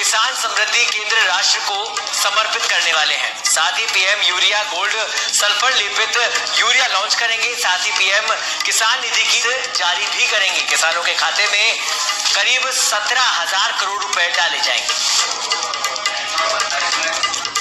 किसान समृद्धि केंद्र राष्ट्र को समर्पित करने वाले हैं। साथ ही पीएम यूरिया गोल्ड सल्फर लेपित यूरिया लॉन्च करेंगे। साथ ही पीएम किसान निधि की जारी भी करेंगे। किसानों के खाते में करीब 17,000 करोड़ रुपए डाले जाएंगे।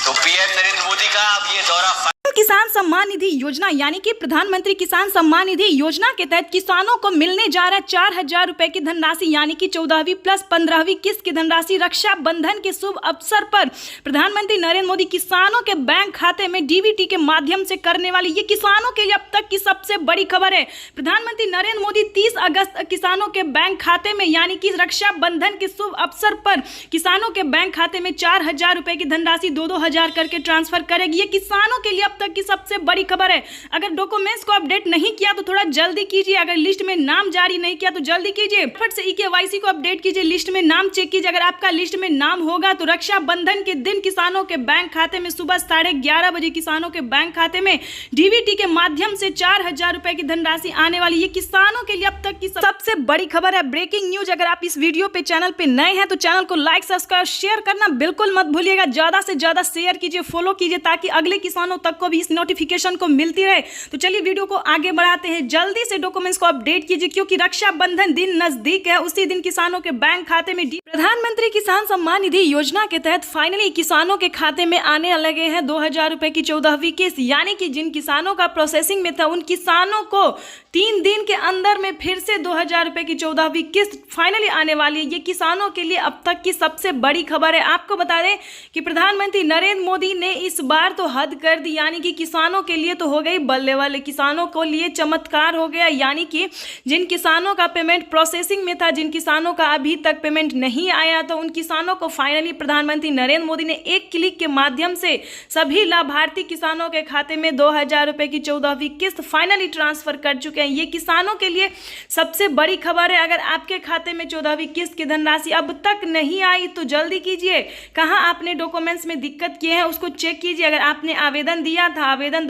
तो पीएम नरेंद्र मोदी का अब ये दौरा किसान सम्मान निधि योजना यानी कि प्रधानमंत्री किसान सम्मान निधि योजना के तहत किसानों को मिलने जा रहा है 4,000 रुपए की धनराशि यानी कि 14वीं प्लस 15वीं किस्त की धनराशि। रक्षाबंधन के शुभ अवसर पर प्रधानमंत्री नरेंद्र मोदी किसानों के बैंक खाते में डीबीटी के माध्यम से करने वाली ये किसानों के अब तक की सबसे बड़ी खबर है। प्रधानमंत्री नरेंद्र मोदी 30 अगस्त किसानों के बैंक खाते में यानी कि रक्षाबंधन के शुभ अवसर पर किसानों के बैंक खाते में 4,000 रुपए की धनराशि 2-2 करके ट्रांसफर करेगी। ये किसानों के लिए अब तक की सबसे बड़ी खबर है। अगर डॉक्यूमेंट्स को अपडेट नहीं किया तो थोड़ा जल्दी कीजिए। अगर लिस्ट में नाम जारी नहीं किया तो जल्दी कीजिए। फट से ईकेवाईसी को अपडेट कीजिए, लिस्ट में नाम चेक कीजिए। अगर आपका लिस्ट में नाम होगा तो रक्षाबंधन के दिन किसानों के बैंक खाते में सुबह 11:30 बजे किसानों के बैंक खाते में डीबीटी के माध्यम से 4,000 रुपए की धनराशि आने वाली। ये किसानों के लिए अब तक की सबसे बड़ी खबर है। Breaking news. अगर आप इस वीडियो पे चैनल पे नए हैं तो चैनल को लाइक सब्सक्राइब शेयर करना बिल्कुल मत भूलिएगा। ज्यादा से ज्यादा शेयर कीजिए, फॉलो कीजिए ताकि अगले किसानों तक को भी इस नोटिफिकेशन को मिलती रहे। तो चलिए वीडियो को आगे बढ़ाते हैं। जल्दी से डॉक्यूमेंट्स को अपडेट कीजिए क्योंकि रक्षाबंधन दिन नजदीक है। उसी दिन किसानों के बैंक खाते में प्रधानमंत्री किसान सम्मान निधि योजना के तहत फाइनली किसानों के खाते में आने लगे हैं 2,000 रुपए की 14वीं किस्त। यानी कि जिन किसानों का प्रोसेसिंग में था उन किसानों को 3 दिन के अंदर में फिर से 2,000 रुपए की 14वीं किस्त फाइनली आने वाली है। ये किसानों के लिए अब तक की सबसे बड़ी खबर है। आपको बता दें कि प्रधानमंत्री नरेंद्र मोदी ने इस बार तो हद कर दी, यानी कि किसानों के लिए तो हो गई बल्ले वाले, किसानों को लिए चमत्कार हो गया। यानी कि जिन किसानों का पेमेंट प्रोसेसिंग में था, जिन किसानों का अभी तक पेमेंट नहीं आया, तो उन किसानों को फाइनली प्रधानमंत्री नरेंद्र मोदी ने एक क्लिक के माध्यम से सभी लाभार्थी किसानों के खाते में 2,000 रुपए की 14वीं किस्त फाइनली ट्रांसफर कर चुके हैं। ये किसानों के लिए सबसे बड़ी खबर है। अगर आपके खाते में 14वीं किस्त की धनराशि अब तक नहीं आई तो जल्दी कीजिए। कहाँ आपने डॉक्यूमेंट्स में दिक्कत किए हैं उसको चेक कीजिए। अगर आपने आवेदन दिया था, आवेदन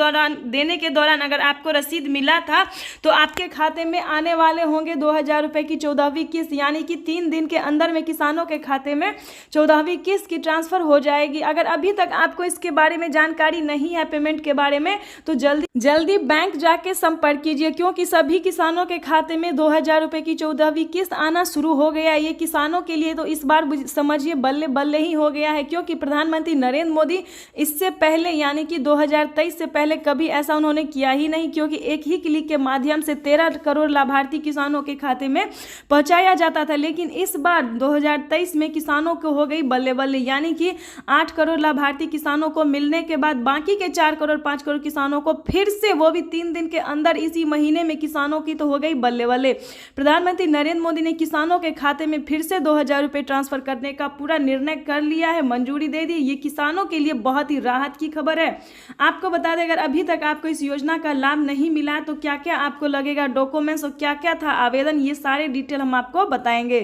देने के दौरान अगर आपको रसीद मिला था तो आपके खाते में आने वाले होंगे 2,000 रुपए की 14वीं किस्त। यानी कि 3 दिन के अंदर में किसानों के खाते में 14वीं किस्त की ट्रांसफर हो जाएगी। अगर अभी तक आपको इसके बारे में जानकारी नहीं है, पेमेंट के बारे में, तो जल्दी बैंक जाके संपर्क कीजिए क्योंकि सभी किसानों के खाते में 2,000 रुपए की 14वीं किस्त आना शुरू हो गया है। ये किसानों के लिए तो इस बार समझिए बल्ले बल्ले ही हो गया है क्योंकि प्रधानमंत्री नरेंद्र मोदी इससे पहले यानी कि 2023 से पहले कभी ऐसा उन्होंने किया ही नहीं क्योंकि एक ही क्लिक के माध्यम से 13 करोड़ लाभार्थी किसानों के खाते में पहुंचाया जाता था। लेकिन इस बार 2023 में किसानों को हो गई बल्ले बल्ले, यानी कि 8 करोड़ लाभार्थी किसानों को मिलने के बाद बाकी के 4 करोड़ 5 करोड़ किसानों को फिर से, वो भी 3 दिन के अंदर, इसी महीने में किसानों की तो हो गई बल्ले बल्ले। प्रधानमंत्री नरेंद्र मोदी ने किसानों के खाते में फिर से 2,000 रुपए ट्रांसफर करने का पूरा निर्णय कर लिया है, मंजूरी दे दी। ये किसानों के लिए बहुत ही राहत की खबर है। आपको बता दें अगर अभी तक आपको इस योजना का लाभ नहीं मिला तो क्या क्या आपको लगेगा, डॉक्यूमेंट्स और क्या क्या था आवेदन, ये सारे डिटेल हम आपको बताएंगे।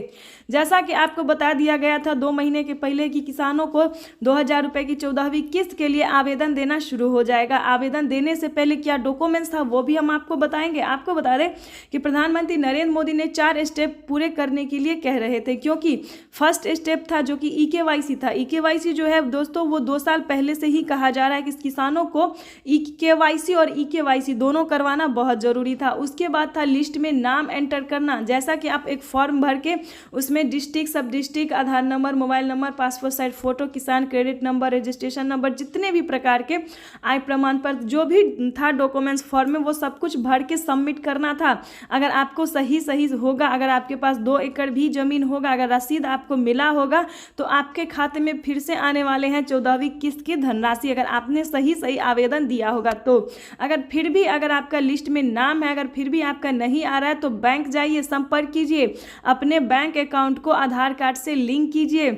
जैसा कि आपको बता दिया गया था 2 महीने के पहले कि किसानों को 2,000 रुपए की 14वीं किस्त के लिए आवेदन देना शुरू हो जाएगा। आवेदन देने से पहले क्या डॉक्यूमेंट्स था वो भी हम आपको बताएंगे। आपको बता दें कि प्रधानमंत्री नरेंद्र मोदी ने 4 स्टेप पूरे करने के लिए कह रहे थे क्योंकि फर्स्ट स्टेप था जो कि ईकेवाईसी था। ईकेवाईसी जो है दोस्तों वो 2 साल पहले से ही कहा जा रहा है कि किसानों को ईकेवाईसी और ईकेवाईसी दोनों करवाना बहुत जरूरी था। उसके बाद था लिस्ट में नाम एंटर करना। जैसा कि आप एक फॉर्म भर के उसमें डिस्ट्रिक्ट, सब district, Aadhaar number, mobile number, passport size photo, किसान क्रेडिट नंबर, रजिस्ट्रेशन नंबर, जितने भी प्रकार के आय प्रमाण पत्र जो भी था डॉक्यूमेंट्स फॉर्म में वो सब कुछ भर के सबमिट करना था। अगर आपको सही होगा, अगर आपके पास 2 एकड़ भी जमीन होगा, अगर रसीद आपको मिला होगा तो आपके खाते में फिर से आने वाले हैं 14वीं किस्त की धनराशि, अगर आपने सही आवेदन दिया होगा तो। अगर फिर भी अगर आपका लिस्ट में नाम है, अगर फिर भी आपका नहीं आ रहा है तो बैंक जाइए, संपर्क कीजिए, अपने बैंक अकाउंट को आधार कार्ड से लिंक कीजिए।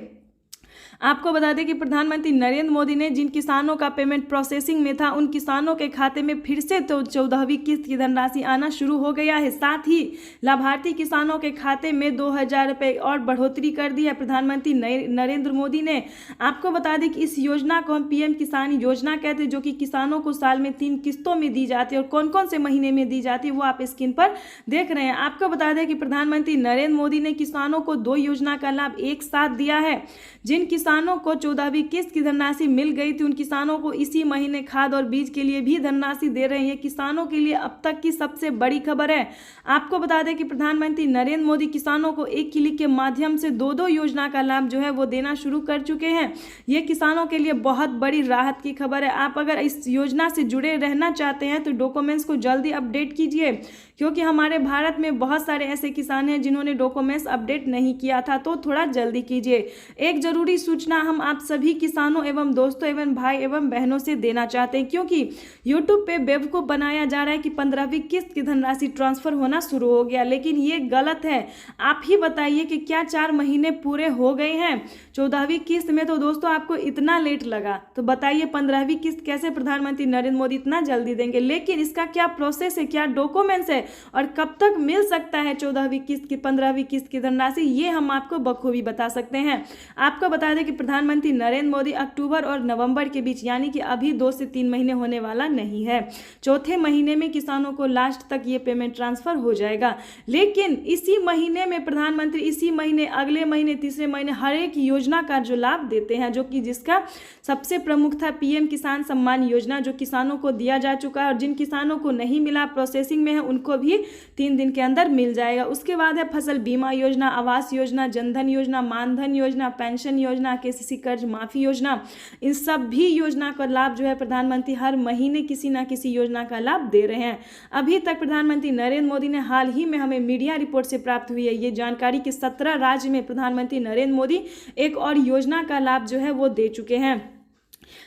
आपको बता दें कि प्रधानमंत्री नरेंद्र मोदी ने जिन किसानों का पेमेंट प्रोसेसिंग में था उन किसानों के खाते में फिर से तो 14वीं किस्त की धनराशि आना शुरू हो गया है। साथ ही लाभार्थी किसानों के खाते में 2000 रुपये और बढ़ोतरी कर दी है प्रधानमंत्री नरेंद्र मोदी ने। आपको बता दें कि इस योजना को हम पीएम किसान योजना कहते हैं, जो कि किसानों को साल में 3 किस्तों में दी जाती है। और कौन कौन से महीने में दी जाती है वो आप स्क्रीन पर देख रहे हैं। आपको बता दें कि प्रधानमंत्री नरेंद्र मोदी ने किसानों को 2 योजना का लाभ एक साथ दिया है। जिन किसानों को 14वीं किस्त की धनराशि मिल गई थी उन किसानों को इसी महीने खाद और बीज के लिए भी धनराशि दे रहे हैं। किसानों के लिए अब तक की सबसे बड़ी खबर है। आपको बता दें कि प्रधानमंत्री नरेंद्र मोदी किसानों को एक क्लिक के माध्यम से 2 योजना का लाभ जो है वो देना शुरू कर चुके हैं। ये किसानों के लिए बहुत बड़ी राहत की खबर है। आप अगर इस योजना से जुड़े रहना चाहते हैं तो डॉक्यूमेंट्स को जल्दी अपडेट कीजिए, क्योंकि हमारे भारत में बहुत सारे ऐसे किसान हैं जिन्होंने डॉक्यूमेंट्स अपडेट नहीं किया था, तो थोड़ा जल्दी कीजिए। एक जरूरी सूचना हम आप सभी किसानों एवं दोस्तों एवं भाई एवं बहनों से देना चाहते हैं, क्योंकि यूट्यूब पे बेवकूफ़ बनाया जा रहा है कि 15वीं किस्त की धनराशि ट्रांसफर होना शुरू हो गया, लेकिन ये गलत है। आप ही बताइए कि क्या 4 महीने पूरे हो गए हैं 14वीं किस्त में? तो दोस्तों आपको इतना लेट लगा, तो बताइए 15वीं किस्त कैसे प्रधानमंत्री नरेंद्र मोदी इतना जल्दी देंगे? लेकिन इसका क्या प्रोसेस है, क्या डॉक्यूमेंट्स है और कब तक मिल सकता है 14वीं किस्त की 15वीं किस्त की धनराशि, ये हम आपको बखूबी बता सकते हैं। आपको बता दें कि प्रधानमंत्री नरेंद्र मोदी अक्टूबर और नवंबर के बीच, यानी कि अभी 2 से 3 महीने होने वाला नहीं है, 4थे महीने में किसानों को लास्ट तक ये पेमेंट ट्रांसफर हो जाएगा। लेकिन इसी महीने में प्रधानमंत्री इसी महीने, अगले महीने, तीसरे महीने हर एक योजना का जो लाभ देते हैं, जो कि जिसका सबसे प्रमुख था पीएम किसान सम्मान योजना, जो किसानों को दिया जा चुका है। और जिन किसानों को नहीं मिला, प्रोसेसिंग में है, उनको भी 3 दिन के अंदर मिल जाएगा। उसके बाद है फसल बीमा योजना, आवास योजना, जनधन योजना, मानधन योजना, पेंशन योजना, केसीसी कर्ज माफी योजना। इन सब भी योजना का लाभ जो है प्रधानमंत्री हर महीने किसी ना किसी योजना का लाभ दे रहे हैं। अभी तक प्रधानमंत्री नरेंद्र मोदी ने, हाल ही में हमें मीडिया रिपोर्ट से प्राप्त हुई है ये जानकारी कि 17 राज्य में प्रधानमंत्री नरेंद्र मोदी एक और योजना का लाभ जो है वो दे चुके हैं।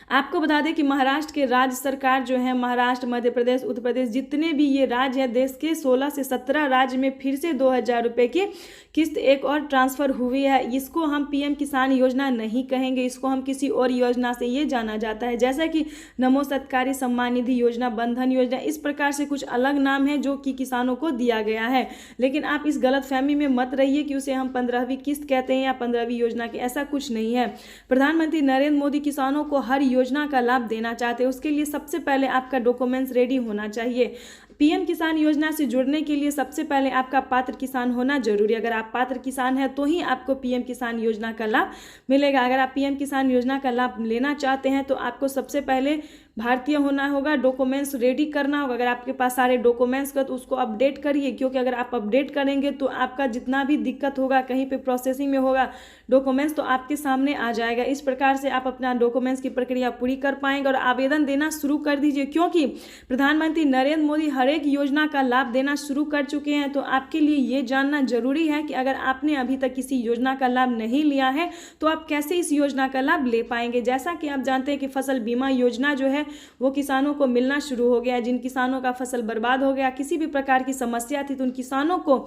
आपको बता दें कि महाराष्ट्र के राज्य सरकार जो है, महाराष्ट्र, मध्य प्रदेश, उत्तर प्रदेश, जितने भी ये राज्य हैं देश के 16 से 17 राज्य में फिर से 2000 रुपये की किस्त एक और ट्रांसफर हुई है। इसको हम पीएम किसान योजना नहीं कहेंगे, इसको हम किसी और योजना से ये जाना जाता है, जैसा कि नमो सरकारी सम्मान निधि योजना, बंधन योजना, इस प्रकार से कुछ अलग नाम है जो कि किसानों को दिया गया है। लेकिन आप इस गलतफहमी में मत रहिए कि उसे हम 15वीं किस्त कहते हैं या 15वीं योजना की, ऐसा कुछ नहीं है। प्रधानमंत्री नरेंद्र मोदी किसानों को हर योजना का लाभ देना चाहते हैं। उसके लिए सबसे पहले आपका डॉक्यूमेंट्स रेडी होना चाहिए। पीएम किसान योजना से जुड़ने के लिए सबसे पहले आपका पात्र किसान होना जरूरी है। अगर आप पात्र किसान हैं तो ही आपको पीएम किसान योजना का लाभ मिलेगा। अगर आप पीएम किसान योजना का लाभ लेना चाहते हैं तो आपको सबसे पहले भारतीय होना होगा, डॉक्यूमेंट्स रेडी करना होगा। अगर आपके पास सारे डॉक्यूमेंट्स का तो उसको अपडेट करिए, क्योंकि अगर आप अपडेट करेंगे तो आपका जितना भी दिक्कत होगा, कहीं पे प्रोसेसिंग में होगा डॉक्यूमेंट्स, तो आपके सामने आ जाएगा। इस प्रकार से आप अपना डॉक्यूमेंट्स की प्रक्रिया पूरी कर पाएंगे और आवेदन देना शुरू कर दीजिए, क्योंकि प्रधानमंत्री नरेंद्र मोदी हर एक योजना का लाभ देना शुरू कर चुके हैं। तो आपके लिए ये जानना जरूरी है कि अगर आपने अभी तक किसी योजना का लाभ नहीं लिया है तो आप कैसे इस योजना का लाभ ले पाएंगे। जैसा कि आप जानते हैं कि फसल बीमा योजना जो है वो किसानों को मिलना शुरू हो गया है। जिन किसानों का फसल बर्बाद हो गया, किसी भी प्रकार की समस्या थी, तो उन किसानों को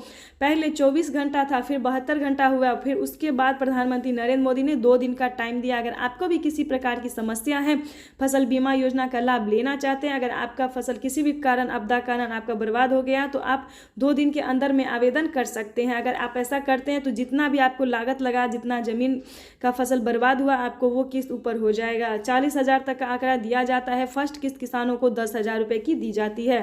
पहले 24 घंटा था, फिर 72 घंटा हुआ, फिर उसके बाद प्रधानमंत्री नरेंद्र मोदी ने 2 दिन का टाइम दिया। अगर आपको भी किसी प्रकार की समस्या है, फसल बीमा योजना का लाभ लेना चाहते हैं, अगर आपका फसल किसी भी कारण, आपदा कारण आपका बर्बाद हो गया, तो आप 2 दिन के अंदर में आवेदन कर सकते हैं। अगर आप ऐसा करते हैं तो जितना भी आपको लागत लगा, जितना जमीन का फसल बर्बाद हुआ, आपको वो किस्त ऊपर हो जाएगा। 40,000 तक का आंकड़ा दिया जाता है। फर्स्ट किस्त किसानों को 10,000 रुपये की दी जाती है।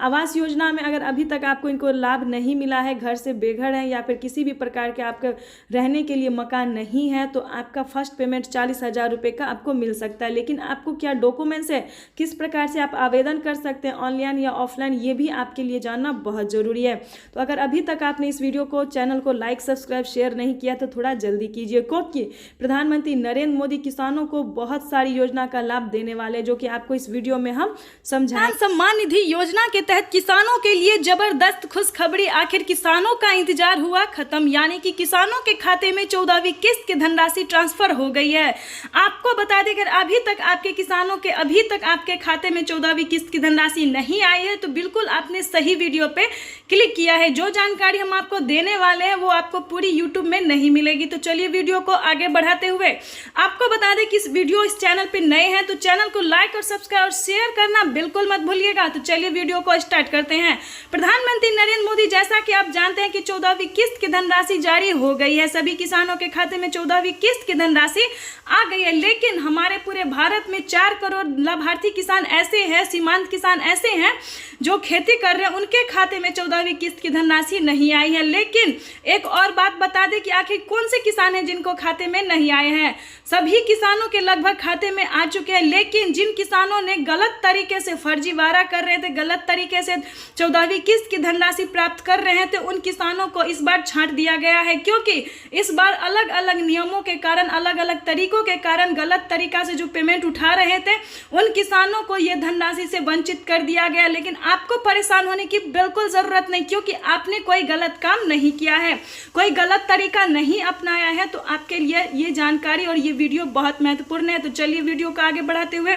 आवास योजना में अगर अभी तक आपको इनको लाभ नहीं मिला है, घर से बेघर है या फिर किसी भी प्रकार के आपके रहने के लिए मकान नहीं है, तो आपका फर्स्ट पेमेंट 40,000 रुपये का आपको मिल सकता है। लेकिन आपको क्या डॉक्यूमेंट्स है, किस प्रकार से आप आवेदन कर सकते हैं, ऑनलाइन या ऑफलाइन, ये भी आपके लिए जानना बहुत जरूरी है। तो अगर अभी तक आपने इस वीडियो को, चैनल को लाइक, सब्सक्राइब, शेयर नहीं किया तो थोड़ा जल्दी कीजिए, क्योंकि प्रधानमंत्री नरेंद्र मोदी किसानों को बहुत सारी योजना का लाभ देने वाले, जो कि आपको इस वीडियो में हम समझाएं। किसान सम्मान निधि योजना के तहत किसानों के लिए जबरदस्त खुशखबरी। आखिर किसानों का इंतजार हुआ खत्म, यानी कि किसानों के खाते में 14वीं किस्त की धनराशि ट्रांसफर हो गई है। आपको बता दें, अगर अभी तक आपके खाते में 14वीं किस्त की धनराशि नहीं आई है तो बिल्कुल आपने सही वीडियो पे क्लिक किया है। जो जानकारी हम आपको देने वाले हैं वो आपको पूरी यूट्यूब में नहीं मिलेगी। तो चलिए वीडियो को आगे बढ़ाते हुए आपको बता दें कि इस चैनल पे नए हैं तो चैनल को लाइक और सब्सक्राइब और शेयर करना बिल्कुल मत भूलिएगा। तो चलिए वीडियो को स्टार्ट करते हैं। प्रधानमंत्री नरेंद्र मोदी, जैसा कि आप जानते हैं कि 14वीं किस्त की धनराशि जारी हो गई है। सभी किसानों के खाते में 14वीं किस्त की धनराशि आ गई है, लेकिन हमारे पूरे भारत में 4 करोड़ लाभार्थी किसान ऐसे हैं, सीमांत किसान ऐसे हैं जो खेती कर रहे हैं, उनके खाते में 14वीं किस्त की धनराशि नहीं आई है। लेकिन एक और बात बता दें कि आखिर कौन से किसान हैं जिनको खाते में नहीं आए हैं। सभी किसानों के लगभग खाते में आ चुके हैं, लेकिन जिन किसानों ने गलत तरीके से फर्जीवाड़ा कर रहे थे, गलत तरीके से 14वीं किस्त की धनराशि प्राप्त कर रहे थे, उन किसानों को इस बार छांट दिया गया है। क्योंकि इस बार अलग अलग नियमों के कारण, अलग अलग तरीकों के कारण गलत तरीका से जो पेमेंट उठा रहे थे, उन किसानों को यह धनराशि से वंचित कर दिया गया। लेकिन आपको परेशान होने की बिल्कुल जरूरत नहीं, क्योंकि आपने कोई गलत काम नहीं किया है, कोई गलत तरीका नहीं अपनाया है। तो आपके लिए ये जानकारी और ये वीडियो बहुत महत्वपूर्ण है। तो चलिए वीडियो को आगे बढ़ाते हुए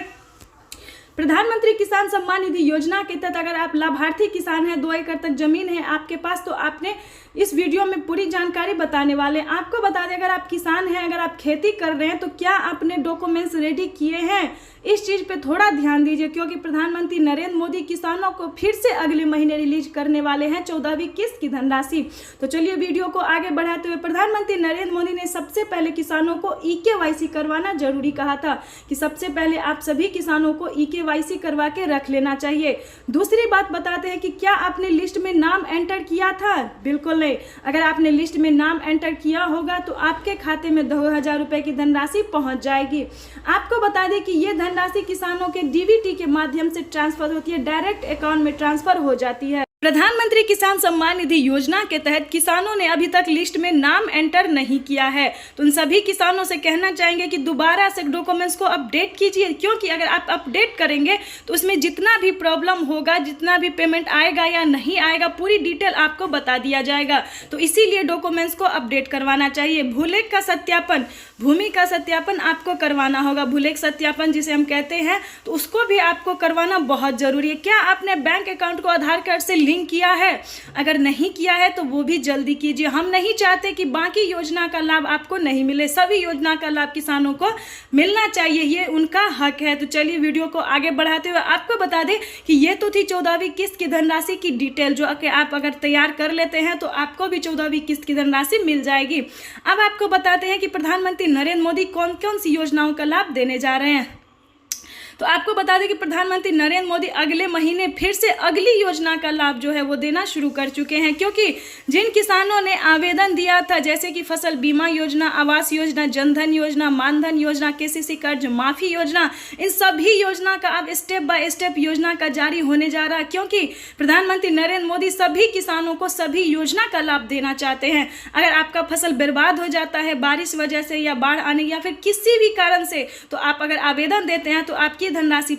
प्रधानमंत्री किसान सम्मान निधि योजना के तहत अगर आप लाभार्थी किसान हैं, 2 एकड़ तक जमीन है आपके पास, तो आपने इस वीडियो में पूरी जानकारी बताने वाले हैं। आपको बता दें, अगर आप किसान हैं, अगर आप खेती कर रहे हैं, तो क्या आपने डॉक्यूमेंट्स रेडी किए हैं, इस चीज़ पे थोड़ा ध्यान दीजिए। क्योंकि प्रधानमंत्री नरेंद्र मोदी किसानों को फिर से अगले महीने रिलीज करने वाले हैं 14वीं किस्त की धनराशि। तो चलिए वीडियो को आगे बढ़ाते हुए, प्रधानमंत्री नरेंद्र मोदी ने सबसे पहले किसानों को EKYC करवाना जरूरी कहा था कि सबसे पहले आप सभी किसानों को EKYC करवा के रख लेना चाहिए। दूसरी बात बताते हैं कि क्या आपने लिस्ट में नाम एंटर किया था? बिल्कुल नहीं। अगर आपने लिस्ट में नाम एंटर किया होगा तो आपके खाते में 2000 रुपए की धनराशि पहुंच जाएगी। आपको बता दें कि ये धनराशि किसानों के DBT के माध्यम से ट्रांसफर होती है, डायरेक्ट अकाउंट में ट्रांसफर हो जाती है। प्रधानमंत्री किसान सम्मान निधि योजना के तहत किसानों ने अभी तक लिस्ट में नाम एंटर नहीं किया है, तो उन सभी किसानों से कहना चाहेंगे कि दोबारा से डॉक्यूमेंट्स को अपडेट कीजिए। क्योंकि अगर आप अपडेट करेंगे तो उसमें जितना भी प्रॉब्लम होगा, जितना भी पेमेंट आएगा या नहीं आएगा, पूरी डिटेल आपको बता दिया जाएगा। तो इसीलिए डॉक्यूमेंट्स को अपडेट करवाना चाहिए। भूलेख का सत्यापन, भूमि का सत्यापन आपको करवाना होगा। भूलेख सत्यापन जिसे हम कहते हैं, तो उसको भी आपको करवाना बहुत जरूरी है। क्या आपने बैंक अकाउंट को आधार कार्ड से लिंक किया है? अगर नहीं किया है तो वो भी जल्दी कीजिए। हम नहीं चाहते कि बाकी योजना का लाभ आपको नहीं मिले, सभी योजना का लाभ किसानों को मिलना चाहिए, ये उनका हक है। तो चलिए वीडियो को आगे बढ़ाते हुए आपको बता दें कि ये तो थी 14वीं किस्त की धनराशि की डिटेल, जो कि आप अगर तैयार कर लेते हैं तो आपको भी 14वीं किस्त की धनराशि मिल जाएगी। अब आपको बताते हैं कि प्रधानमंत्री नरेंद्र मोदी कौन कौन सी योजनाओं का लाभ देने जा रहे हैं। तो आपको बता दें कि प्रधानमंत्री नरेंद्र मोदी अगले महीने फिर से अगली योजना का लाभ जो है वो देना शुरू कर चुके हैं। क्योंकि जिन किसानों ने आवेदन दिया था, जैसे कि फसल बीमा योजना, आवास योजना, जनधन योजना, मानधन योजना, KCC कर्ज माफी योजना, इन सभी योजना का अब स्टेप बाय स्टेप योजना का जारी होने जा रहा है। क्योंकि प्रधानमंत्री नरेंद्र मोदी सभी किसानों को सभी योजना का लाभ देना चाहते हैं। अगर आपका फसल बर्बाद हो जाता है बारिश वजह से या बाढ़ आने या फिर किसी भी कारण से, तो आप अगर आवेदन देते हैं तो आपकी धनराशि